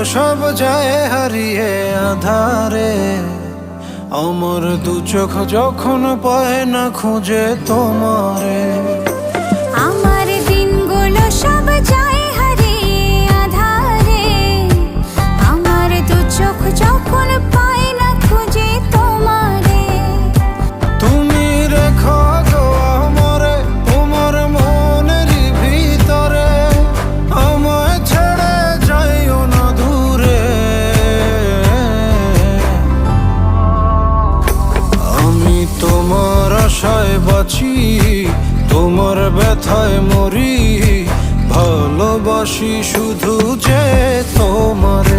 সব যায় হারিয়ে আধারে। আমার দু চোখ যখন পায় না খুঁজে তোমারে। আমার দিনগুলো সব যায় হারিয়ে আঁধারে। আমার দু চোখ যখন পায় না খুঁজে তোমারে। তুমি রেখো গো আমারে তোমার মনেরই ভিতরে, আমায় ছেড়ে যাইও না দূরে। আমি তোমার আশায় বাঁচি, তোমার ব্যথায় মরি, ভালোবাসি শুধু যে তোমার।